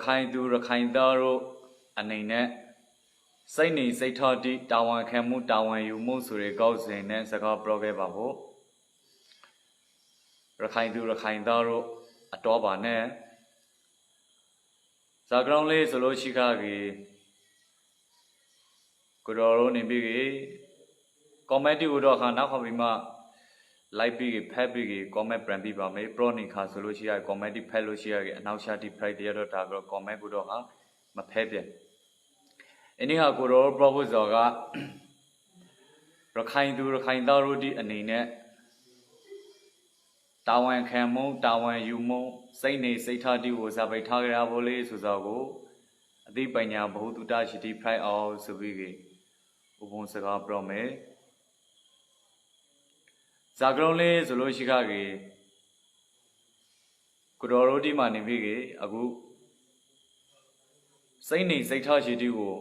ခိုင်သူရခိုင်သားတို့အနေနဲ့စိတ်နေစိတ်ထားတိတာဝန်ခံမှုတာဝန်ယူမှုဆိုတဲ့ကောက်စဉ်နဲ့စကားပြောခဲ့ပါဖို့ရခိုင်သူရခိုင်သားတို့အတော်ပါနဲ့ဇာကရောင်းလေးဆိုလို့ရှိခကြီးကိုတော်တို့နေပြီးကွန်မန့်တီကိုတော့ခါနောက်ခါပြီးမှလိုက်ပြီးဖက်ပြီးကွန်မန့်ပြန်ပြီးပါမယ်ပရိုနီခါဆိုလို့ရှိရကွန်မန့်တီဖက်လို့ရှိရအနောက်ရှာတီဖရိုက်တရတော့ဒါကတော့ကွန်မန့်ကိုတော့ဟာမဖက်ပြအင်းဟာကိုတော်ပရိုပိုဇာကရခိုင်သူရခိုင်သားတို့ဒီအနေနဲ့တာဝန်ခံမှုတာဝန်ယူမှုစိတ်နေစိတ်ထားတီကိုဇာပိတ်ထားကြရဖို့လေဆိုသောကိုအသိပညာဘဟုတုတရှိတီဖရိုက်အောင်ဆိုပြီးဥပုံစကားပြောမယ်ဇာကရုံးလေးဆိုလို့ရှိခကြီးကိုတော်တို့ဒီမှာနေပြီးအခုစိတ်နေစိတ်ထားရှိတီကို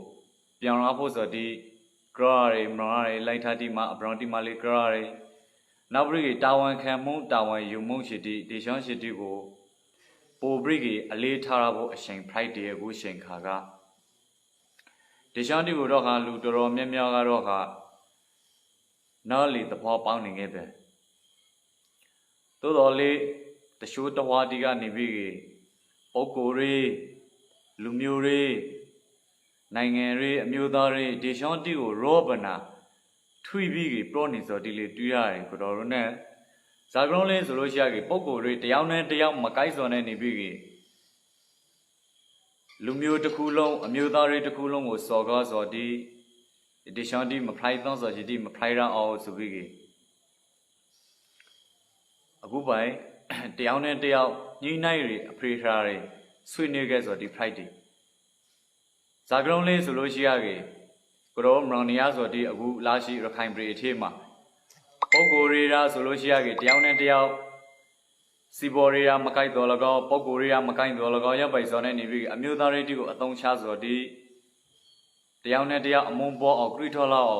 ပြောင်းလာဖို့ဆိုတီကရရီမရရီလိုက်ထားတီမှာအပရောင်းတီမှာလေးကရရီနောက်ပြီးတာဝန်ခံမှုတာဝန်ယူမှုရှိတီဒေရှောင်းရှိတီကိုပိုပြီးအလေးထားရဖို့အချိန် Friday ကိုချိန်ခါကဒေရှောင်းတီကိုတော့ခါလူတော်တော်များများကတော့ခါနော်လီသဘောပေါင်းနေခဲ့ပဲသို့တော်လေးတချို့တဝါတီကနေပြီးပုဂ္ဂိုလ်တွေလူမျိုးတွေနိုင်ငံတွေအမျိုးသားတွေဒေရှောင်းတီကိုရောပနာထွေပြီးပရောနေစောတီလေးတူးရတယ်ကိုတော်တို့နဲ့ဇာကရုံးလေးဆိုလို့ရှိရပုဂ္ဂိုလ်တွေတယောက်နဲ့တယောက်မကိုက်စော်နဲ့နေပြီးလူမျိုးတစ်ခုလုံးအမျိုးသားတွေတစ်ခုလုံးကိုစော်ကားစော်တီဒေရှောင်းတီမဖိုက်သောစော်တီမဖိုက်ရအောင်ဆိုပြီးအခုပိုင်တယောက်နဲ့တယောက်ညှိနှိုင်းတွေအဖေထားတွေဆွေးနွေးခဲ့စော်တီ Friday ဇာကရုံးလေးဆိုလို့ရှိရကိုတော့မရောင်နေရစော်တီအခုလာရှိရခိုင်ပြည်အထက်မှာပုဂ္ဂိုလ်တွေကဆိုလို့ရှိရတယောက်နဲ့တယောက်စီဘော်တွေကမကိုက်တော်၎င်းပုဂ္ဂိုလ်တွေကမကိုက်တော်၎င်းရပ်ပိုင်စော်နဲ့နေပြီးအမျိုးသားတွေတီကိုအသုံးချစော်တီတယောက်နဲ့တယောက်အမုန်းပေါ်အောင်ကြွထော်လောက်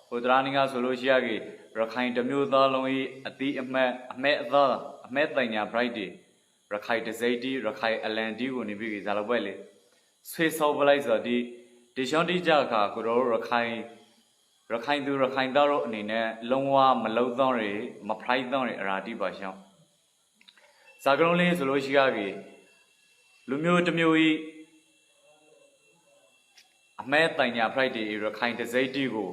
ဟိုတရာနေကဆိုလို့ရှိရခိုင်တမျိုးသားလုံး၏အတိအမှတ်အမဲအသားအမဲတိုင်ညာ Friday ရခိုင်တစိမ့်တီရခိုင်အလန်တီကိုနေပြီးဇာလောက်ပဲလေဆွေးဆောက်ပလိုက်စော်တီဒေရှောင်းတီကြခါကိုတော့ရခိုင်သူရခိုင်သားတို့အနေနဲ့လုံးဝမလုံသောတွေမဖိုက်သောတွေအရာတိပါရှောင်းဇာကရုံးလေးဆိုလို့ရှိရလူမျိုးတစ်မျိုးဤအမဲတိုင်ညာ Friday ရခိုင်တစိမ့်တီကို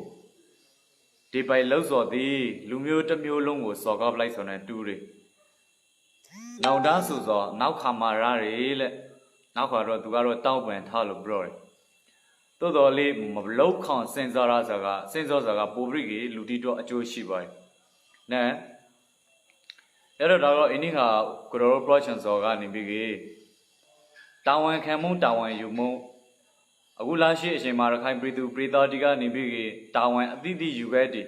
ဒီပိုင်လှုပ်စော်သည်လူမျိုးတစ်မျိုးလုံးကိုစော်ကားပလိုက်စော်နဲ့တူတွေနောင်တန်းဆိုစောနောက်ခါမာရတွေလက်နောက်ခါတော့သူကတော့တောက်ပန်ထားလို့ပြောတယ်တိုးတော်လေးမလောက်ခေါင်စင်စောရစာကစင်စောစာကပိုပြီးလူတီတော့အကျိုးရှိပါတယ်နဲအဲ့တော့ဒါတော့အင်းခါကိုတော် production စောကနေပြီးတာဝန်ခံမှုတာဝန်ယူမှုအခုလာရှိအချိန်မှာရခိုင်ပြည်သူပြည်သားတီကနေပြီးတာဝန်အသီးသီးယူခဲ့တယ်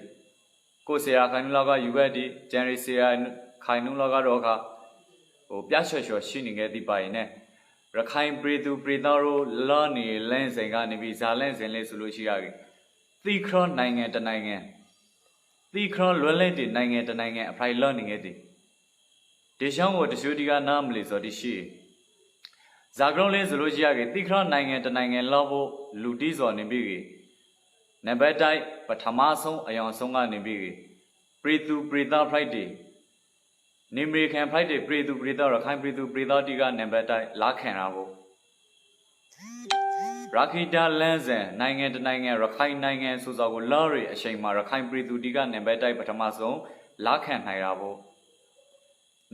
ကိုဆရာခိုင်နုလောက်ကယူခဲ့တယ်ဂျန်ရီဆရာခိုင်နုလောက်ကတော့ဟိုပြချော်ချော်ရှိနေခဲ့သည်ပါရင်နဲ့ရခိုင်ပြည်သူပြည်သားတို့လောနေလန့်စင်ကနေပြီးဇာလန့်စင်လေးဆိုလို့ရှိရပြီသီခရနိုင်ငံတနိုင်ငံသီခရလွယ်လန့်တဲ့နိုင်ငံတနိုင်ငံအဖိုင်လောနေခဲ့တယ်ဒေရှောင်းကိုတချို့တီကနားမလီစော်တီရှိဇာကရုံးလေးဆိုလို့ရှိရသီခရနိုင်ငံတနိုင်ငံလောက်ဖို့လူတီးစော်နေပြီးနံပါတ်တိုက်ပထမဆုံးအယောင်ဆုံးကနေပြီးပြည်သူပြည်သား Friday နေအမေရိကန် Friday ပြည်သူပြည်သားရခိုင်ပြည်သူပြည်သားတီကနံပါတ်တိုက်လာခံတာဖို့ရခိတာလန်းစံနိုင်ငံတနိုင်ငံရခိုင်နိုင်ငံဆိုစောကိုလာရီအချိန်မှာရခိုင်ပြည်သူတီကနံပါတ်တိုက်ပထမဆုံးလာခံနိုင်တာဖို့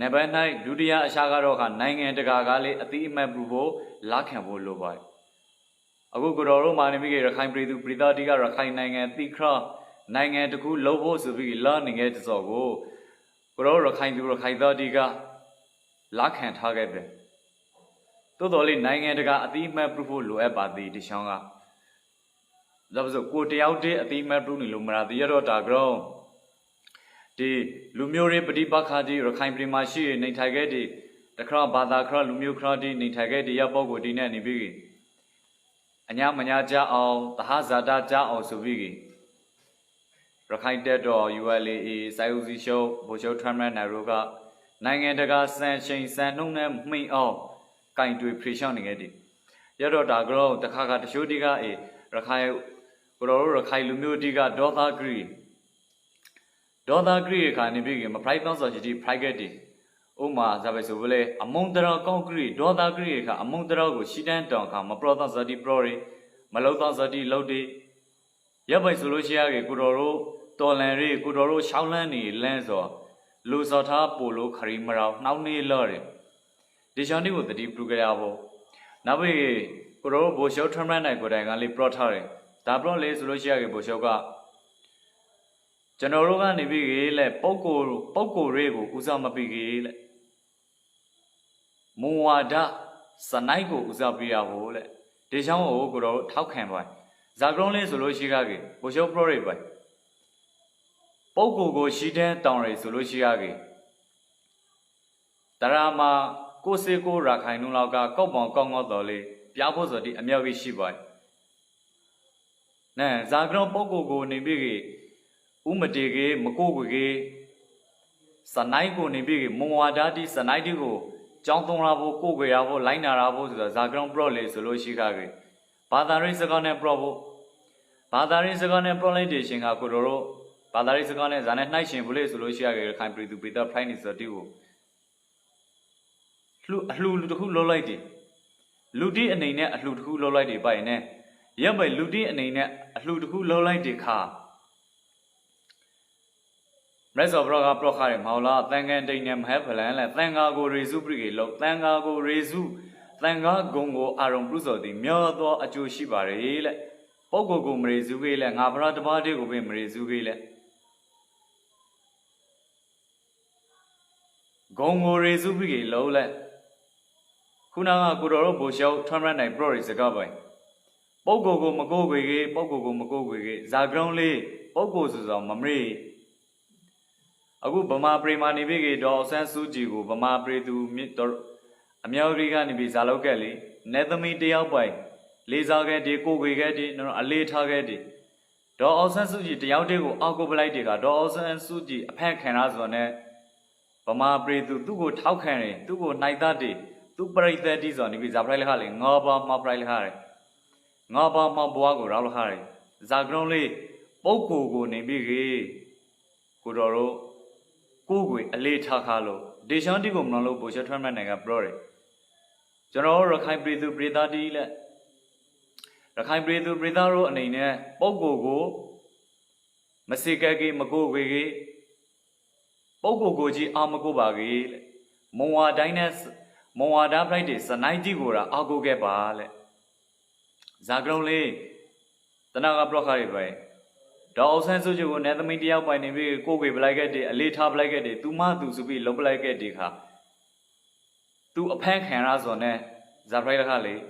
နံပါတ်၌ဒုတိယအရှာကတော့နိုင်ငံတကာကလေအတိအမှတ်ပြုဖို့လာခံဖို့လိုပါတယ်အခုကိုတော်တို့မာနေပြီးရခိုင်ပြည်သူပြည်သားတီကရခိုင်နိုင်ငံတိခရနိုင်ငံတခုလုံးဖို့ဆိုပြီးလာနေခဲ့တဲ့စောကိုကိုတော်ရခိုင်သူရခိုင်သားတီကလာခံထားခဲ့ပဲတိုးတော်လေးနိုင်ငံတကာအတိအမှတ်ပြုဖို့လိုအပ်ပါသည်ဒီချောင်းကဒါဆိုကိုတယောက်တည်းအတိအမှတ်ပြုနေလို့မလားတရတော့ဒါကြောင့်ဒီလူမျိုးတွေပဋိပက္ခတွေရခိုင်ပြည်မှာရှိနေထိုင်ခဲ့တဲ့တခါဘာသာခရလူမျိုးခရတွေနေထိုင်ခဲ့တဲ့ရပုဂ္ဂိုလ်ဒီနဲ့နေပြီးအညာမညာကြအောင်သဟဇာတာကြအောင်ဆိုပြီးရခိုင်တက်တော် ULA စိုက်ဦးစီရှုပ်ဗိုလ်ချုပ်ထမ်းမန်နိုင်တို့ကနိုင်ငံတကာစံချိန်စံနှုန်းနဲ့မှိအောင်ကင်တွေဖြေရှောင်းနေခဲ့တယ် Yado Dagro, the Kaka Shodiga, Rakai, Guru Rakai Lumudiga, Dotha Gree. Dotha Gree can be a private society, private. Uma Zabesule, among the concrete, Dotha Gree, among the Rago, Shidan Tonka, my brother Zadi Brori, Malota Zadi Lodi. Yabai Solusia, Guru, Tolanri, Guru, Shaulani, Lenzo, Lusata, Polo, Karimara, now near Lorry. The Shani with the deep Brugavo. Now we Guru, Bosho Termana, Godangali, Protari. Tabron lays Lucia Boshoga. Generoga Nibigile, Poco Rego, Uzama Bigile. Muada, Sanaigo, Uzabia Hole. Dejan Ogro, Taukambai. Zagronle Solushigagi, Bosho Proribai. Poco go Shidan Tonre Solushigagi. Tarama, Koseko Rakainulaga, Cobon Congo Dolly, Piabos of the Amiavi Shibai. Nan Zagron Poco go Nibigi, Umatigi, Makogi, Sanaigo Nibigi, Moadati, Sanaidigo, Jonton Rabo, Kogiavo, Lina Rabo, Zagron Prole, Solushigagi. Padari Sagane Provo. Padari Sagane Proledation, Akuro. Padari Sagane, Zanet Nation, Police, Solushia, can be to be the finest of you. Who lady? Ludi and Nina, a who lady by ne. Yam by Ludi and Nina, a who lady car. Rest of Roga Procharim, Hola, thank and Daniam Hepelan, thank I go resu brigade, thank I go resu, thank God Gongo Aron Bruso, the Myodo Ajo Shibare, Pogo Gum Rezugile, and Abra the body of him Rezugile. Gongo resu brigade, Lola. Kuna Guru Bosho, Terman Broris a gabby. Pogo go Magogi, Zagronli, Pogos on Mamri. Agu Bama Premani Bigi, Dawson Sujigo, Bama Pre to Mitor Amiagani Bizalokeli, Netherme de Albai, Lizaga de Kogati, no a late targeti. Dawson Suji, the Outego, Algo Blightica, Dawson Suji, a pack can as on it. Bama Pre to Dugo Taukani, Dugo Naidati. Tu break that is on with Zabril Harry, Ngaba Mabril Harry. Ngaba Mabuago Raul Harry. Zagronli, Poco go Nibigi, Kudoro, Kugui, a late Hakalo, Deshantigo Nolo Busha Termanaga Brori. General Rakai Breathu Brida Dile Rakai Breathu Bridaro and Ine, Pogo go, Masikagi Magogi, Pogo goji Amagobagi, Moa Dinas. Moada Friday, Sanai Gora, Ago Gebale Zagronli Tanaga Brohari. Dawson Suju, Nether Media by Nibi, Kogi Blagadi, a late half like a Tuma to be Lobalagadica. To a pack hands on it, Zabril Halley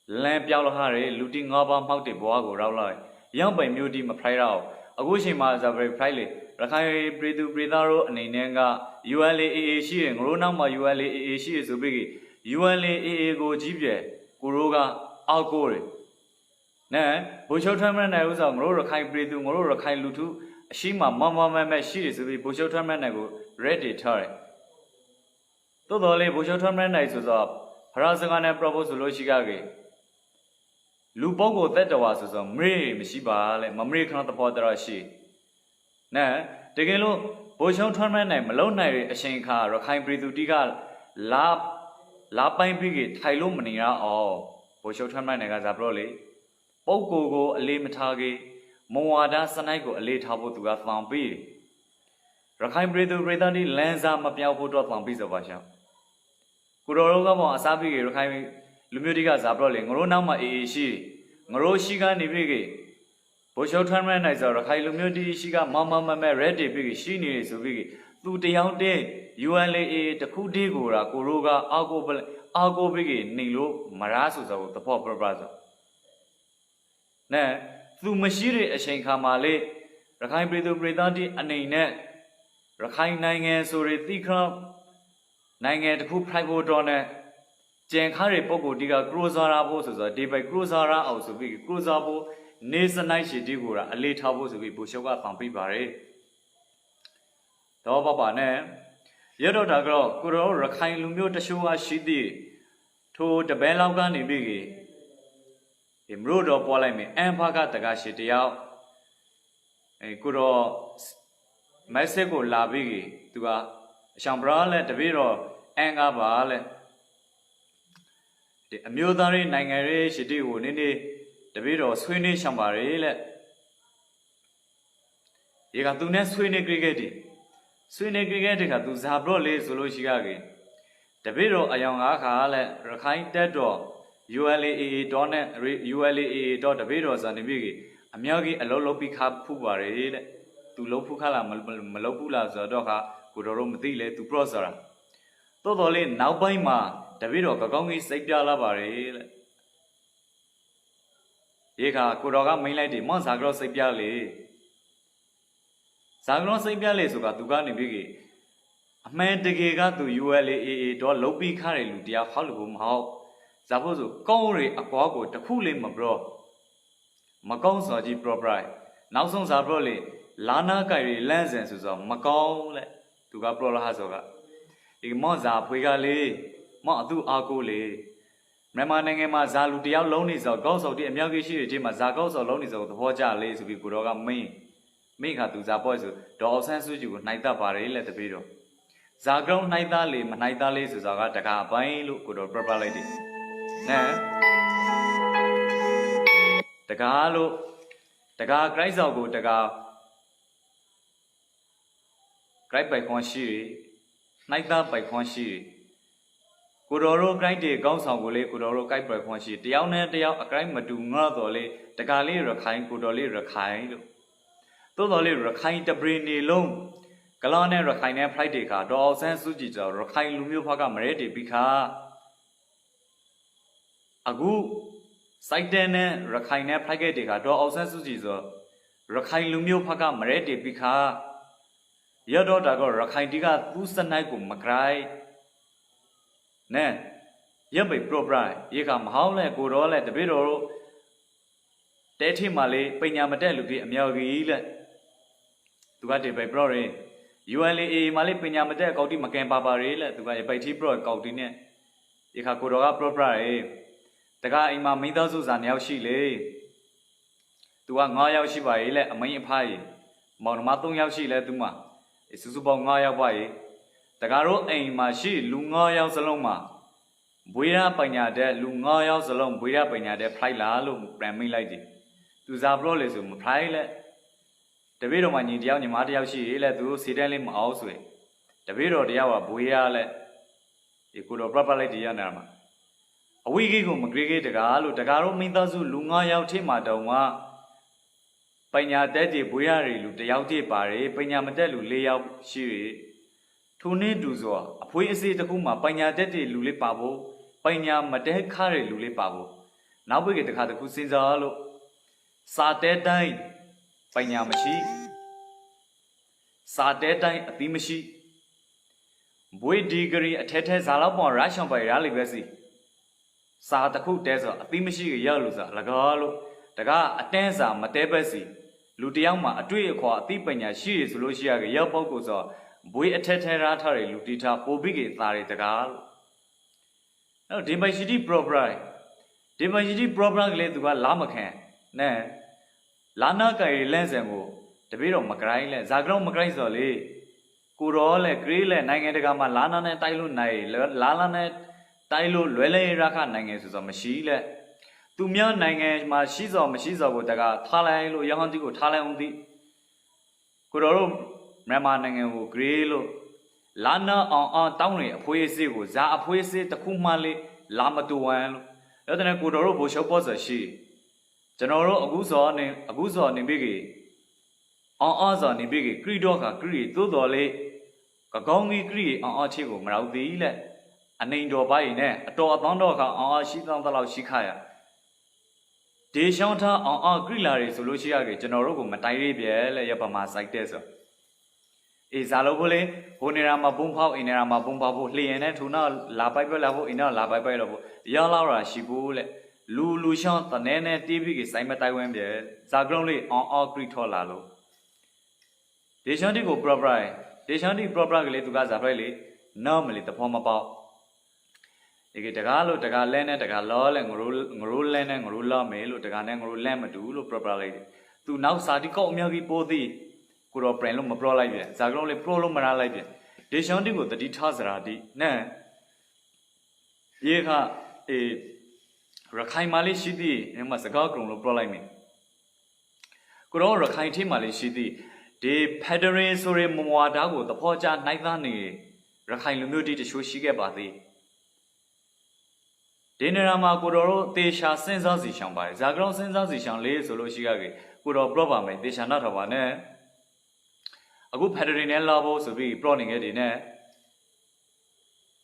Lamp Yalahari, looting Abba Mouti Boago Raulai, young by Muti Maprao, Agushima Zabri Priley. Rakai Bredu Bridaro and Inanga, ULA she and Ronama ULA she is a biggie. ULA go Jibye, Kuroga, Algore. Nah, Busho Terman I was a Morokai Bredu, Morokai Lutu, Shima, Mama, she is a Busho Terman I go, ready, Tari. Totally Busho Terman I was up. Harasagan proposed to Loshigagi. Lupogo that was a Mri, Mishiba, Mamri can't afford the Rashi. Nah, the Gelo, Bosho Terman name, Malone, a Shanka, Rakai Bridudiga, La Pine Brigade, Tylomania, or Bosho Terman Gazabroli, Pogo, a limitagi, Moada Sanaigo, a late habo to Gatham B. Rakai Bridu Redani, Lanza Mapiapo to Lampis of Vasha. Kuroroga, Asabi, Rakai Lumudiga Zabroli, Ronama Ishi, Moroshiga Nibigi. Bosho Terman is a Railumudi, Shiga, Mamma, ready big, she needs to be. To the young day, ULA, the Kudigura, Kuruga, Algo big, Nilo, Marasus of the Popper brother. Nah, through Mashiri, a Shankamale, Rakai Bredu Bredati, and a net, Rakai Nang, sorry, Thikram, Nang at Ku Private Donner, Jan Harry Pogo Diga, Cruzara bosses, a day by Cruzara, also big Cruzabo. Nesa Naishi Digura, a late house of Bushoga Pampi Bare. Tobabane Yodo Dagro, Kuro, Rakai Lumio Tashua Shidi, to the Beloga Nibigi. Him rude or polemi, and Paga Tagashi out. A good old Mexico Labigi to a Chambrale, the Viro, and Abale. The Amudari Nangare, she did Nini, the Viro, Sweeney Chambarile. You got to nest Sweeney Grigeti. Sweeney Grigeti got to Zabro Lee Zulushigagi. The Viro, a young Akale, Rakai Dedo. ULE Donnet ULE dot the videos and the biggie. A Miyagi a lolo pick up Pubare to Lopukala Malopula Zadoka, Kudorum Dile to Prosera. Totally now by ma, the video Kagongi Sekala Bare Yeka Kudoga Miladi Monsagro Sepiale Sagro Sepiale Suka to Gani Biggie. A man the Giga to ULE dot Lopi Kari Ludia Hollywood how. Suppose Kori a quago to cool him, bro. Macon Soji Propri. Now some Zabroli, Lana Kairi Lanzens of Macon to Gaprola Hazoga. Igmoza Pigale, Matu Akule. Remananga Zalutia Lonis or Ghost of the Amiagishi, Jima Zagos or Lonis of the Hoja lays to be Kuroga me. Make her to Zapozu, Dol Sansuju, Naita Pare, let the video. Zagron Naita Lim, Naita Lays is Agataka, Bain look good or proper lady. The Galo, the Gar cries out good, the Gar cried by Conshi, night up by Conshi. Kudoro cried the Gauss of Gule, Kudoro cried by Conshi, the Yauna, the Yao, a crime to Murdole, the Gali Rakai, Kudoli Rakai. Totally Rakai the brainy loam. Galane Rakaina Prideka, dolls and Sujis, Rakai Lumio Paga Meredi, Pika. Agu Saitene Rakaina Plagetica, do also Sujizo Rakai Lumio Paga Meredi Pika Yado Dago Rakai Diga Busanaikum Macrai Ne Yabi Probri, Yekam Howle, Gurole, the Bidoro Teti Mali, Pinyamadelu, Miagi to get it by Brori. ULE Mali Pinyamade, Gaudi Macan Babari, to get a Baiti Bro, Gaudine Yakakuroga Probri. The guy in my middles and Yaushi to a Naya Shiba, a main pie. Monomatung Yashi le Duma. It's Subo Naya Wai. The Garo aim my she, Lunga Saloma. Buira Panya de Lunga Salom, Buira Panya de Praila, Brami lady. To Zabrolism, Praile. The video man in Diani Matiashi, let do Sidalim also. The video de Yawa Buia le. You could have properly Dianama. A week ago, Magrigue the Galo, the Garo Mintazu, Lunga Yautima Doma. Panya Daddy Buyari, the Yauti Pare, Panya Madelu layout Shiri. Tune Duzo, a poesy the Kuma, Panya Daddy Lulipabo, Panya Mate Kari Lulipabo. Now we get the Katakusinzalo. Sate died, Panya Mashi. Sate died, a Pimashi. Boy Diggery, a Tete Zalabon, Ration by Ralivesi. Sataku Desert, a Pimashi Yaluza, Lagalo, Taga, a Tenza, Matebesi, Lutiama, a tree qua, Tipanya, she is Lucia, Yapokuza, Boy a Teteratari, Lutita, Pobigi, Tari Tagal. No, Dimashidi Probri. Dimashidi Probri led to a Lamacan. Ne Lana Kai Lenzemo, the Viro Macraile, Zagro Macraizole, Kurole, Grille, Nangatagama, Lana, Tailunai, Lalanet. Tailo Lele Raka Nangas is a machine. To me, Nangas, Mashiza, Mashiza, Wotaga, Talalo, Yahandigo, Talandi. Kuro, Ramanango, Grillo, Lana on Towny, a poesy was a poesy, the Kumali, Lama to one. Other than Kuro Busho was a she. General Aguzo Nibigi. On Aza Nibigi, Gridoka, Gri, Dudole, Kagongi Gri, on Archigo, Maraudi. A name do by a door Dondoka on Shitan the Shikaya. De Shanta on Grillari Solucia, General Matari Biel, Yapama like this. Is Alobole, Honirama Bumpa in Rama Bumpa, Lianet, who now La Bible level in a La Bible level, Yalara, Shibule, Lulu Shant, the Nene, TV, Simataiwembe, Zagroli on all Gritolalo. De Shanti go Probri, De Shanti Probri to Gaza, normally the form about. 이게 대가로 대가 렌네 대가 러래 ngru 렌네 ngru 러메로 대가네 ngru 렌မတူလို့ proper လိုက်တယ်သူနောက်စာတိကောက်အမြောက်ကြီးပိုးသည်ကိုတော့ brand လို့မ pro လိုက်ပြန်ဇာကလုံးလေး pro လို့မရလိုက်ပြန်ဒေရှွန်တီကိုတတိထားစရာတိနဲ့ရေခအေရခိုင်မာလေးရှိသည်အဲ့မှာစကားကုံလို့ pro လိုက်မယ်ကိုတော့ရခိုင်ထိမာလေးရှိသည်ဒီ federal ဆိုရမမွာတာကိုသဘောကျနိုင်သားနေရခိုင်လူမျိုးတိတချို့ရှိခဲ့ပါသေးဒီနေရာမှာကိုတော်တို့တေချာစဉ်းစားစီရှောင်ပါတယ်ဇာကလုံးစဉ်းစားစီရှောင်လေးဆိုလို့ရှိရခဲ့ကိုတော် pro ပါမယ်တေချာနားထောင်ပါနဲ့အခု federal နဲ့လာဖို့ဆိုပြီး pro နေခဲ့တယ်နဲ့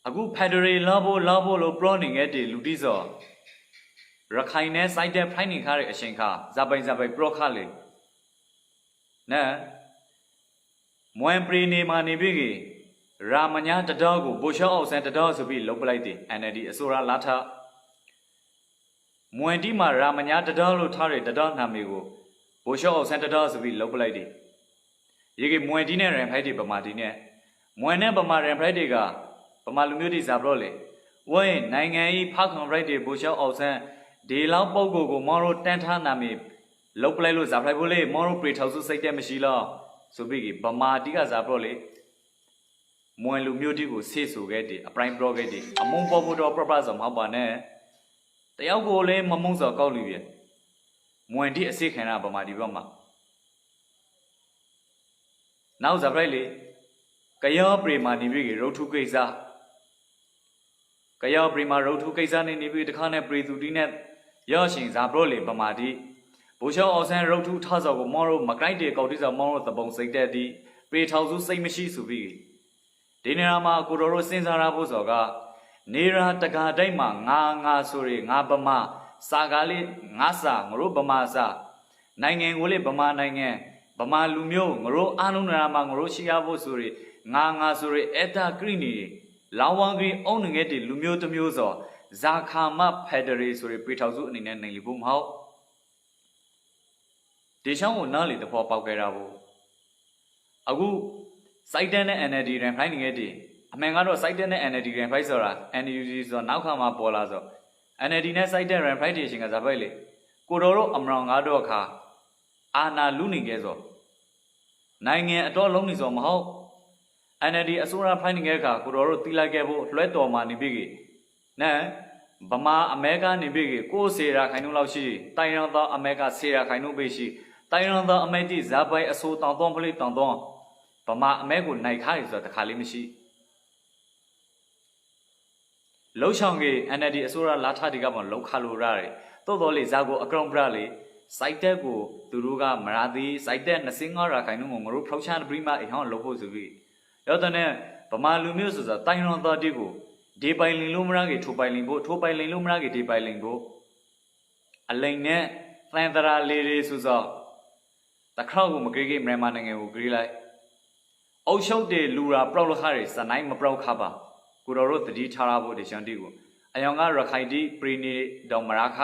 အခု federal လာဖို့လို့ pro နေခဲ့တယ်လူတိစောရခိုင်နဲ့ site ဖိုင်နေခါတဲ့အချိန်ခါဇာပိုင် pro ခါလေနဲ့မွန်ပရီနေမှာနေပြီရာမညာတတော်ကိုဘိုရှောအောင်ဆန်တတော်ဆိုပြီးလုတ်ပလိုက်တယ် NLD အစိုးရလာထမွန်တီမှာရာမညာတတော်လို့ထားတဲ့တတော်နာမည်ကိုဘိုရှောအောင်ဆန်တတော်ဆိုပြီးလုတ်ပလိုက်တယ်ရေကမွန်တီနဲ့ရန်ဖိုက်တွေပမာတီနဲ့မွန်နဲ့ပမာရန်ဖိုက်တွေကပမာလူမျိုးတွေဇာဘလို့လေဝင်းနိုင်ငံဤဖောက်ခွန်ရိုက်တွေဘိုရှောအောင်ဆန်ဒီလောက်ပုံကိုမော်ရိုတန်ထားနာမည်လုတ်ပလိုက်လို့ဇာဖိုက်ဖို့လေမော်ရိုပရီထောက်စုစိတ်တဲ့မရှိလားဆိုပြီးပမာတီကဇာဘလို့လေမွန်လူမျိုးတီကိုဆေးဆိုခဲ့တယ်အပရိုင်ပရောခဲ့တယ်အမုံပေါ်ဖို့တော့ proper ဆိုမဟုတ်ပါနဲ့တယောက်ကိုလည်းမမုံစော်ကောက်လူပြမွန်တီအစိခံတာပမာတီဘက်မှာနောက်ဇာပရိုက်လေကယောပရီမာနေပြီရုတ်ထုကိစ္စကယောပရီမာရုတ်ထုကိစ္စနေပြီတခါနဲ့ပရီသူတီနဲ့ရောရှင်ဇာပရိုလေပမာတီဘိုးချောအောင်ဆန်းရုတ်ထုထဆော်ကိုမော်ရိုမကိုက်တဲ့ကောက်တီဆော်မော်ရိုတပုံစိတ်တဲ့ဒီပရီထောက်စုစိတ်မရှိဆိုပြီးဒီနေရာမှာကိုတော်တို့စဉ်းစားရဖို့ဆိုကနေရာတကာတိုက်မှာငါဆိုရငါဗမာစာကားလေးငါစာငရိုးဗမာစာနိုင်ငံကိုလေဗမာနိုင်ငံဗမာလူမျိုးငရိုးအားလုံးနေရာမှာငရိုးရှိရဖို့ဆိုရငါဆိုရအတာကရိနီလောင်ဝံကရိအုံငယ်တဲ့လူမျိုးတစ်မျိုးဆိုဇာခါမဖက်ဒရယ်ဆိုရပြေထောက်စုအနေနဲ့နိုင်လီဖို့မဟုတ်ဒီချောင်းကိုနားလေတဖော်ပေါက်ခဲ့တာဘူးအခုစိုက်တဲ့နဲ့ NLD ရန်ဖိုင်နေခဲ့တယ်အမှန်ကတော့စိုက်တဲ့နဲ့ NLD ရန်ဖိုင်ဆိုတာ NUG ဆိုနောက်ခါမှာပေါ်လာဆို NLD နဲ့စိုက်တဲ့ရန်ဖိုင်တေရှင်ကဇာပိုက်လေကိုတော်တို့အမရောင်ငါတော့ခါအာနာလူနေခဲ့ဆိုနိုင်ငံအတော်လုံးနေဆိုမဟုတ် NLD အစိုးရဖိုင်နေခဲ့ခါကိုတော်တို့တီးလိုက်ခဲ့ဖို့လွှဲတော်မှာနေပြီကြီးနဲ့ဗမာအမေရိကနေပြီကြီးကိုစေရာခိုင်နှုန်းလောက်ရှိတိုင်ရန်သောအမေရိကစေရာခိုင်နှုန်းပဲရှိတိုင်ရန်သောအမေတိဇာပိုက်အစိုးတောင်တောဖလေးတောင်တောဗမာအမဲကိုနိုင်ခါရဆိုတာတခါလေးမရှိလှုပ်ဆောင်ကြီး NLD အစိုးရလာထတီကမှလောက်ခါလိုရတယ်တိုးတော်လေဇာကိုအကောင်ပရလေစိုက်တက်ကိုသူတို့ကမရာသည်စိုက်တက်25ရာခိုင်နှုန်းကိုငါတို့ဖောက်ချန်ပရိမအိဟောင်းလုပ်ဖို့ဆိုပြီးရောက်တဲ့ဗမာလူမျိုးဆိုတာတိုင်ရွန်တော်တီကိုဒီပိုင်လင်လို့မရကြီးထိုပိုင်လင်ဖို့ထိုပိုင်လင်လို့မရကြီးဒီပိုင်လင်ဖို့အလိန်နဲ့သန်တရာလေးလေးဆိုတော့တခါကိုမကြည့်မြန်မာနိုင်ငံကိုကြည့်လိုက်အုပ်ချုပ်တဲ့လူရာပရောက်လခရစနိုင်မပရောက်ခပါကိုတော်တို့တတိထားရဖို့တရှန်တီကိုအယောင်ကရခိုင်တီပရီနီတောင်မရာခ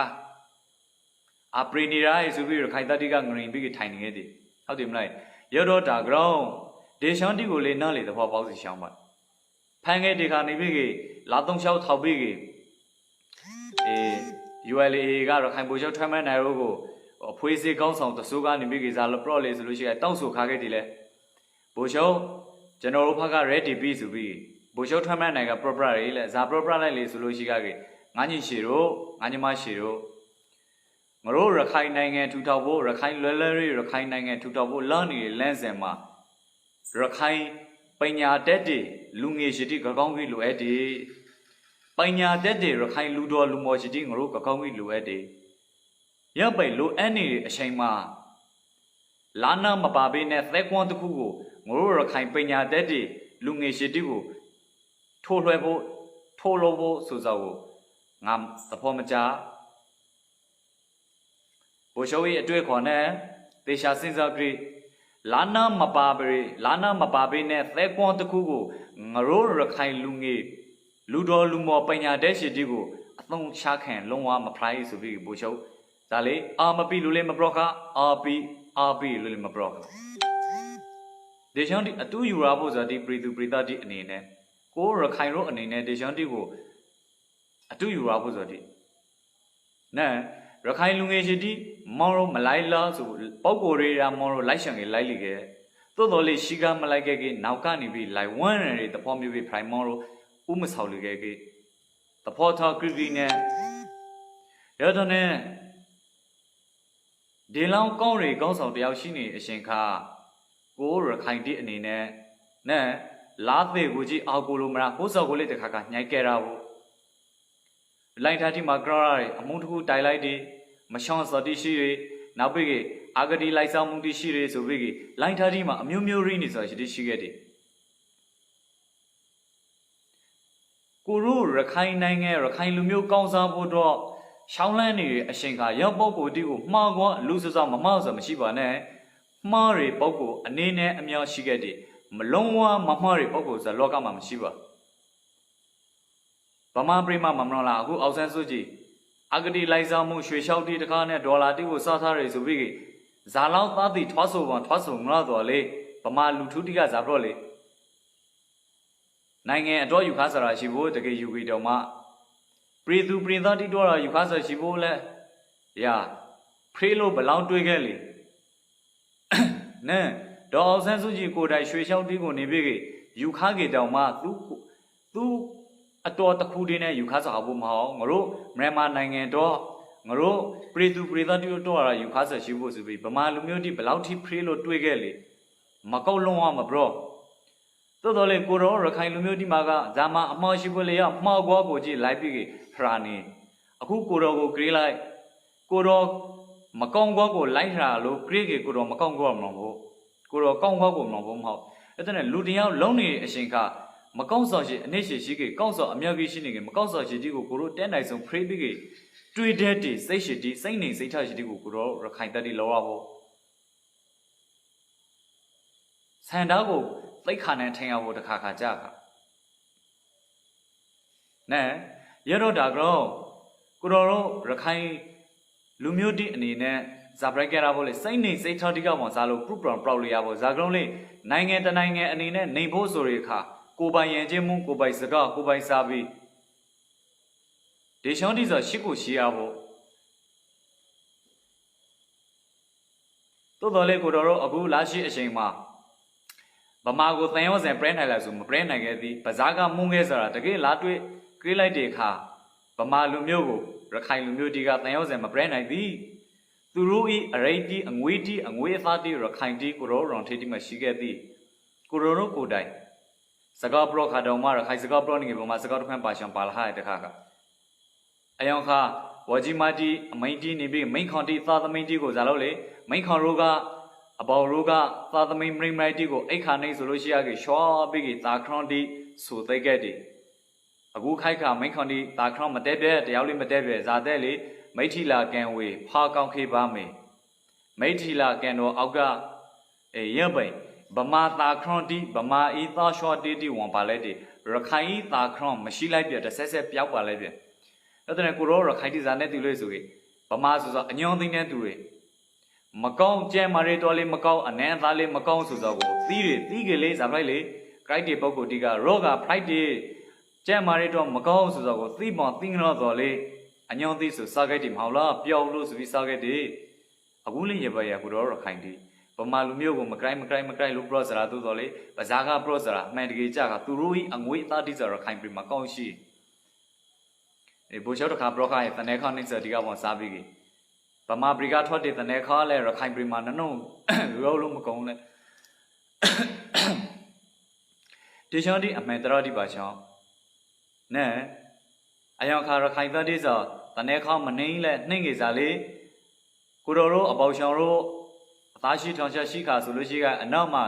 အပရီနီရာရဲ့ဆိုပြီးရခိုင်တတိကငရင်ပြီးထိုင်နေခဲ့တယ်ဟုတ်တယ်မလားရတော့တာဂရောင်းဒေရှန်တီကိုလေးနားလေသဘောပေါက်စီရှောင်းပါဖန်ခဲ့ဒီခါနေပြီးလာသုံးလျှောက်ထောက်ပြီးULA ကရခိုင်ဘူချုပ်ထွမ်းမနိုင်ရိုးကိုအဖွေးစေးကောင်းဆောင်တဆိုးကနေပြီးဇာလပရော့လေးဆိုလို့ရှိရင်တောက်ဆိုခါခဲ့တယ်လေဘိုလ်ချုပ်ကျွန်တော်တို့ဘက်က ready ပြီဆိုပြီးဘိုလ်ချုပ်ထွန်းမနိုင်က proper လေးလေဇာ proper လိုက်လေဆိုလို့ရှိခဲ့ငါညီရှီတို့ငါညီမရှိတို့ငါတို့ရခိုင်နိုင်ငံထူထောင်ဖို့ရခိုင်လွယ်လွယ်ရခိုင်နိုင်ငံထူထောင်ဖို့လမ်းနေတဲ့လမ်းစဉ်မှာရခိုင်ပညာတတ်တဲ့လူငယ်ရှိတိကောင်းကြီးလိုအပ်တယ်ပညာတတ်တဲ့ရခိုင်လူတော်လူမော်ရှိတိငါတို့ကောင်းကြီးလိုအပ်တယ်ရပ်ပိတ်လိုအပ်နေတဲ့အချိန်မှာလာနာမပါပေးနဲ့သဲကွန်းတစ်ခုကိုငိုရခိုင်ပညာတတ်တဲ့လူငယ်ရှိတိကိုထိုးလွှဲဖို့ထိုးလို့ဖို့ဆိုစားကိုငါသဘောမကျဘိုလ်ချုပ်ရဲ့အတွေ့အခေါ်နဲ့တေချာစဉ်းစားကြည့်လာနာမပါပေးနဲ့သဲကွန်းတစ်ခုကိုငရိုးရခိုင်လူငယ်လူတော်လူမော်ပညာတတ်ရှိတိကိုအသုံးချခံလုံးဝမဖလိုက်ဆိုပြီးဘိုလ်ချုပ်ဒါလေအာမပီလူလေးမပရောခအာပီလူလေးမပရောခဒေရှန်တီအတူယူရဖို့ဆိုတဲ့ပရီသူပရိသတ်တီအနေနဲ့ကိုရခိုင်တို့အနေနဲ့ဒေရှန်တီကို အတူယူရဖို့ဆိုဒီနဲရခိုင်လူငယ်ရှိဒီမောင်ရောမလိုက်လားဆိုပောက်ကိုရေရာမောင်ရောလိုက်ရှံကြီးလိုက်လိခဲ့သို့တော်လေးရှိကမလိုက်ခဲ့ကေနောက်ကနေပြီးလိုက်ဝမ်းရတဲ့တဖောမျိုးပြီး prime မောင်ရောဥမဆောက်လိခဲ့ကေတဖောထောက်ခရီနဲ့ရတော့နဲ့ဒီလောင်ကောင်းရီကောင်းဆောင်တယောက်ရှိနေအရှင်ခါကိုရခိုင်တိအနေနဲ့နဲ့လာသေးကိုကြီးအောက်ကိုလိုမလားကိုစော်ကိုလေးတခါကညှိုက်ခဲ့တာဘူးလိုက်ထားတိမှာကြောရအမှုတစ်ခုတိုင်လိုက်ဒီမရှောင်းစော်တိရှိရနောက်ပြီးအာဂတိလိုက်ဆောင်မှုတိရှိရဆိုပြီးလိုက်ထားတိမှာအမျိုးမျိုးရင်းနေဆိုရှိခဲ့တယ်ကိုရိုရခိုင်နိုင်ငံရခိုင်လူမျိုးကောင်းစားဖို့တော့ရှောင်းလန်းနေတဲ့အရှင်ကရောက်ပုဂ္ဂိုလ်တိကိုမှားကွာလူစစမမောက်ဆိုမရှိပါနဲ့မှားရပုဂ္ဂိုလ်အနေနဲ့အများရှိခဲ့တယ်မလုံးဝမမှားရပုဂ္ဂိုလ်ဆိုလောကမှာမရှိပါဗမာပြည်မှာမမလားအခုအောက်ဆန်းစုကြည်အဂတိလိုက်ဆောင်မှုရွှေလျှောက်တိတကားနဲ့ဒေါ်လာတိကိုစားထားရဆိုပြီးဇာလောက်သားတိထွားဆိုထွားဆိုငါတော်လေဗမာလူထုတိကဇာပြော့လေနိုင်ငံအတော်ယူခါစရာရှိဖို့တကယ်ယူပြီးတော့မှပြည်သူပြည်သားတိတော်ရာယူခါစရာရှိဖို့လဲရာဖေးလို့ဘလောင်းတွေးခဲ့လေနဲ့ဒေါ်အောင်ဆန်းစုကြည်ကိုယ်တိုင်ရွှေလျှောက်တိကိုနေပြီးယူခါကေတောင်မှသူအတော်တစ်ခုတည်းနဲ့ယူခါစရာဖို့မဟုတ်ငါတို့မြန်မာနိုင်ငံတော့ငါတို့ပြည်သူပြည်သားတိတော်ရာယူခါစရာရှိဖို့ဆိုပြီးဗမာလူမျိုးတိဘလောက်ထိဖေးလို့တွေးခဲ့လေမကောက်လုံးဝမဘရောသို့တော်လေကိုရောရခိုင်လူမျိုးဒီမှာကဇာမအမောရှိဖို့လေရမှောက်ကောကိုကြည့်လိုက်ပြီးဖရာနေအခုကိုရောကိုကြေးလိုက်ကိုရောမကောင်းကောကိုလိုက်တာလို့ကြေးကိုရောမကောင်းကောမလို့ကိုရောကောင်းကောကိုမလို့မဟုတ်အဲ့တဲ့လူတယောက်လုံးနေအရှင်ကမကောင်းစော်ရှိအနည်းရှိရှိကေကောင်းစော်အမြောက်ကြီးရှိနေကေမကောင်းစော်ရှိဒီကိုရောတဲနိုင်ဆုံးဖရေးပြီးတွေးတဲ့တိစိတ်ရှိဒီစိတ်နေစိတ်ထရှိဒီကိုရောရခိုင်တက်ဒီလောရဖို့ဆန္ဒကိုသိခါနဲ့ထင်ရဖို့တခါခါကြခါနဲ့ရတော့ဒါကြောကိုတော်တို့ရခိုင်လူမျိုးတိအနေနဲ့ဇာပရိုက်ကရာဖို့လေစိတ်နေစိတ်ထောက်တိကပေါ်စားလို့ပရုပရောင်ပရောက်လေးရဖို့ဇာကလုံးလေးနိုင်ငံတနိုင်ငံအနေနဲ့နေဖို့ဆိုရခါကိုပိုင်ရင်ချင်းမှုကိုပိုင်စကားကိုပိုင်စားပြီးဒေရှောင်းတိဆိုရှစ်ကိုရှိရဖို့တိုးတော်လေးကိုတော်တို့အခုလာရှိအချိန်မှာဗမာကိုတန်ရောစံပရဲနိုင်လာဆိုမပရဲနိုင်ခဲ့သည်ပဇာကမုန်းခဲ့ဆိုတာတကယ်လားတွေ့ကြွေးလိုက်တဲ့အခါဗမာလူမျိုးကိုရခိုင်လူမျိုးတီကတန်ရောစံမပရဲနိုင်သည်သူတို့ဤအရိတ်တီအငွေတီအငွေအသားတီရခိုင်တီကိုရောရောင်ထေးတီမှရှိခဲ့သည်ကိုရောတို့ကိုတိုင်စကားပရောခါတော်မှာရခိုင်စကားပရောနေဗမာစကားတစ်ခါပါရှံပါလာဟာတခါကအယောင်ခါဝါကြီးမတီအမိန်တီနေပြီးမိန်ခွန်တီသာသမိန်တီကိုဇာလို့လေမိန်ခွန်ရိုးကအဘော်ရိုးကသာသမိန်မရိမိုက်တီကိုအိတ်ခါနေဆိုလို့ရှိရကေရှောပြီးတာခရွန်တီဆိုသိခဲ့တယ်အခုခိုက်ခါမိန်ခွန်တီတာခရွန်မတဲပြဲတရားလေးမတဲပြဲဇာတဲ့လေမိထီလာကန်ဝေဖာကောင်းခေပါမေမိထီလာကန်တော်အောက်ကရပိဗမာတာခရွန်တီဗမာဤသာရှောတီတီဝန်ပါလဲတီရခိုင်ဤတာခရွန်မရှိလိုက်ပြတစ်ဆက်ဆက်ပြောက်ပါလဲပြအဲ့တဲ့ကိုရောရခိုင်တီဇာနဲ့တူလို့ဆိုကေဗမာဆိုဆိုအညွန်သိန်းနဲ့တူတွေမကောင်းကျဲမာရီတော်လေးမကောင်းအနန်းသားလေးမကောင်းဆိုတော့ကိုသီးကလေးဇာပလိုက်လေကြိုက်တဲ့ပုဂ္ဂိုလ်တီကရောဂါဖိုက်တဲ့ကျဲမာရီတော်မကောင်းဆိုတော့ကိုသီးပေါင်းသင်းတော့တော်လေးအညောင်းသီးဆိုစားခဲ့တယ်မဟုတ်လားပျောက်လို့ဆိုပြီးစားခဲ့တယ်အခုလေးရပါရကိုတော့ရခိုင်တီဗမာလူမျိုးကိုမကြိုက်လို့ပရော့စရာသို့တော်လေးပဇာကပရော့စရာအမှန်တကယ်ကြကသူတို့ဤအငွေအသားတိဆိုရခိုင်ပြည်မှာကောင်းရှိဘိုးချောတခါပရော့ခါရဲ့တနေခါနေစတီကပေါ်စားပြီးဗမာပြည်ကထွက်တဲ့တနေခါလဲရခိုင်ပြည်မှာနုံရောလို့မကုန်းလဲဒီချောင်းဒီအမှန်တရားဒီပါချောင်းနဲ့အယောင်ခါရခိုင်သားဒီဆိုတနေခါမနှင်းလဲနှင်းကြီးစားလေကိုတော်တို့အပေါချောင်းတို့အသားရှိထောင်ချက်ရှိခါဆိုလို့ရှိကအနောက်မှာ